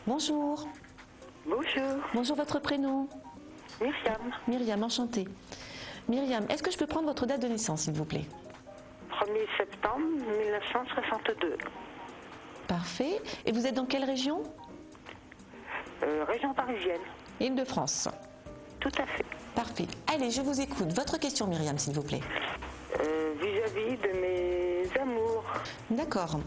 Bonjour. Bonjour. Bonjour, votre prénom? Myriam. Myriam, enchantée. Myriam, est-ce que je peux prendre votre date de naissance, s'il vous plaît? 1er septembre 1962. Parfait. Et vous êtes dans quelle région? Région parisienne. Île-de-France. Tout à fait. Parfait. Allez, je vous écoute. Votre question, Myriam, s'il vous plaît. Vis-à-vis de mes amours. D'accord.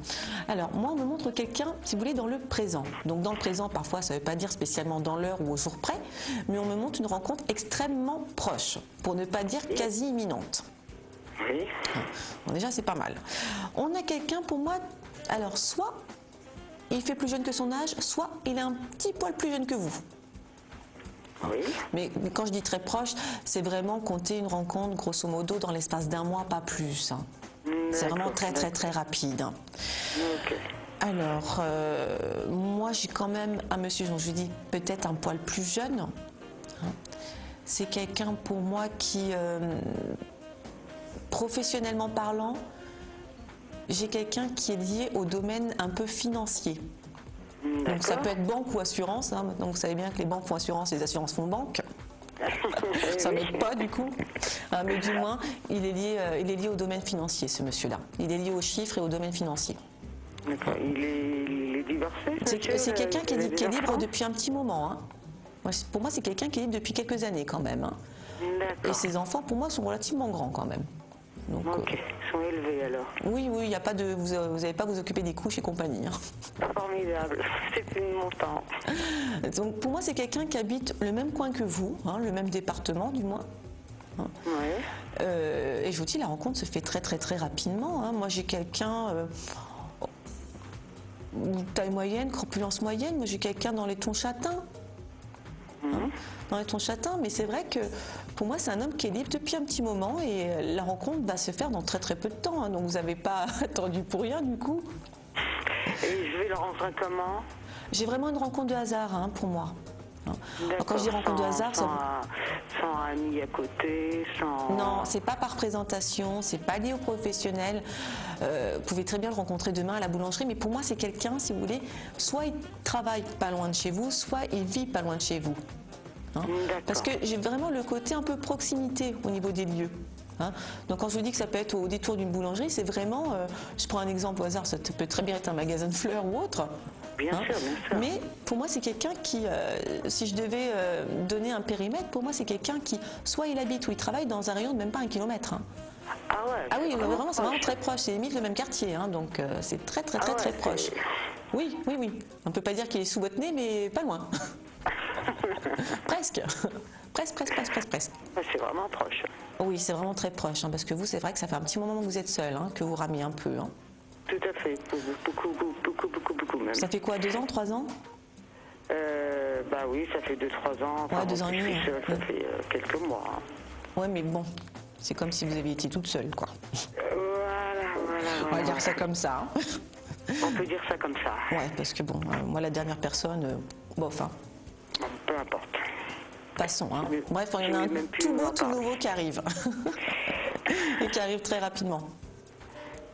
Alors, moi, on me montre quelqu'un, si vous voulez, dans le présent. Donc, dans le présent, parfois, ça ne veut pas dire spécialement dans l'heure ou au jour près, mais on me montre une rencontre extrêmement proche, pour ne pas dire quasi imminente. Oui. Bon, déjà, c'est pas mal. On a quelqu'un, pour moi, alors, soit il fait plus jeune que son âge, soit il est un petit poil plus jeune que vous. Oui. Mais quand je dis très proche, c'est vraiment compter une rencontre, grosso modo, dans l'espace d'un mois, pas plus. C'est vraiment très, très, très rapide. Ok. Alors, moi, j'ai quand même un monsieur, dont je dis peut-être un poil plus jeune. C'est quelqu'un, pour moi, qui, professionnellement parlant, j'ai quelqu'un qui est lié au domaine un peu financier. Donc ça peut être banque ou assurance. Maintenant, vous savez bien que les banques font assurance, les assurances font banque. Ça m'aide pas du coup. Mais du moins, il est lié au domaine financier, ce monsieur-là. Il est lié aux chiffres et au domaine financier. D'accord. Il est divorcé. C'est quelqu'un qui est libre depuis un petit moment. Pour moi, c'est quelqu'un qui est libre depuis quelques années quand même. Et ses enfants, pour moi, sont relativement grands quand même. Donc, ok, ils sont élevés alors. Oui, il n'y a pas de, vous n'avez pas à vous occuper des couches et compagnie. Formidable, c'est une montant. Donc pour moi, c'est quelqu'un qui habite le même coin que vous, le même département du moins. Ouais. Et je vous dis, la rencontre se fait très très très rapidement. Moi, j'ai quelqu'un taille moyenne, corpulence moyenne. Moi, j'ai quelqu'un dans les tons châtains. Dans les tons châtains, mais c'est vrai que pour moi c'est un homme qui est libre depuis un petit moment et la rencontre va se faire dans très très peu de temps, donc vous n'avez pas attendu pour rien du coup. Et je vais le rencontrer comment? J'ai vraiment une rencontre de hasard pour moi. Quand je dis rencontre de hasard, sans amis à côté, sans... Non, c'est pas par présentation, c'est pas lié au professionnel. Vous pouvez très bien le rencontrer demain à la boulangerie, mais pour moi c'est quelqu'un, si vous voulez, soit il travaille pas loin de chez vous, soit il vit pas loin de chez vous. Parce que j'ai vraiment le côté un peu proximité au niveau des lieux. Donc quand je vous dis que ça peut être au détour d'une boulangerie, c'est vraiment, je prends un exemple au hasard, ça peut très bien être un magasin de fleurs ou autre. Bien sûr, bien sûr. Mais pour moi, c'est quelqu'un qui, si je devais donner un périmètre, pour moi, c'est quelqu'un qui, soit il habite ou il travaille dans un rayon de même pas 1 kilomètre. Ah ouais. Ah oui, vraiment, c'est vraiment très proche. C'est limite le même quartier, donc c'est très très très très proche. Oui. On peut pas dire qu'il est sous votre nez, mais pas loin. Presque. Presque. C'est vraiment proche. Oui, c'est vraiment très proche, parce que vous, c'est vrai que ça fait un petit moment que vous êtes seul, que vous ramiez un peu. Tout à fait, beaucoup même. Ça fait quoi, 2 ans, 3 ans? Bah oui, ça fait 2-3 ans. Ouais, 2 ans et demi. Ça fait quelques mois. Ouais, mais bon, c'est comme si vous aviez été toute seule, quoi. Voilà. On va dire ça comme ça. On peut dire ça comme ça. Ouais, parce que bon, moi, la dernière personne, bof. Peu importe. Passons. Bref, il y en a un tout beau, tout nouveau qui arrive. Et qui arrive très rapidement.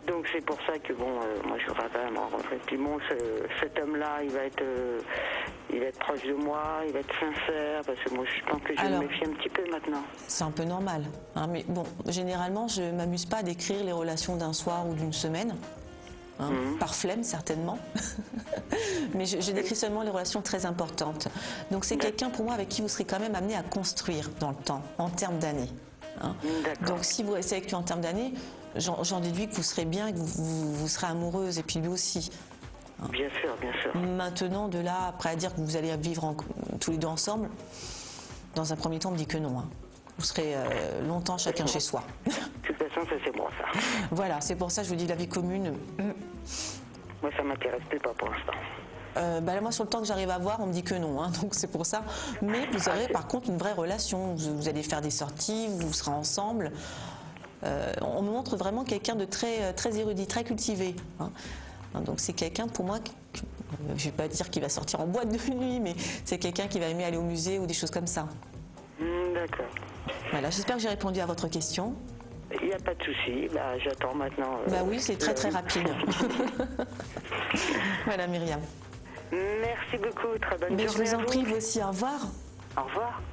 Donc c'est pour ça que moi je voudrais quand même rencontrer. Puis bon, cet homme-là, il va être proche de moi, il va être sincère, parce que moi je pense que je me méfie un petit peu maintenant. C'est un peu normal. Mais bon, généralement, je ne m'amuse pas à décrire les relations d'un soir ou d'une semaine. Par flemme certainement, mais je décris seulement les relations très importantes. Donc c'est quelqu'un pour moi avec qui vous serez quand même amené à construire dans le temps, en termes d'années. Donc si vous restez avec lui en termes d'années, j'en déduis que vous serez bien, que vous serez amoureuse, et puis lui aussi. Bien sûr. Maintenant, de là, après à dire que vous allez vivre tous les deux ensemble, dans un premier temps, on me dit que non. Vous serez longtemps chacun chez soi. De toute façon, ça c'est bon, ça. Voilà, c'est pour ça que je vous dis la vie commune. Moi, ça m'intéresse pas pour l'instant. Là, moi, sur le temps que j'arrive à voir, on me dit que non, donc c'est pour ça. Mais vous aurez par contre une vraie relation. Vous allez faire des sorties, vous serez ensemble. On me montre vraiment quelqu'un de très, très érudit, très cultivé. Donc c'est quelqu'un pour moi, je ne vais pas dire qu'il va sortir en boîte de nuit, mais c'est quelqu'un qui va aimer aller au musée ou des choses comme ça. D'accord. Voilà, j'espère que j'ai répondu à votre question. Il n'y a pas de souci, j'attends maintenant. Oui, c'est très très rapide. Voilà Myriam. Merci beaucoup, très bonne Mais journée. je vous en prie, vous aussi, au revoir. Au revoir.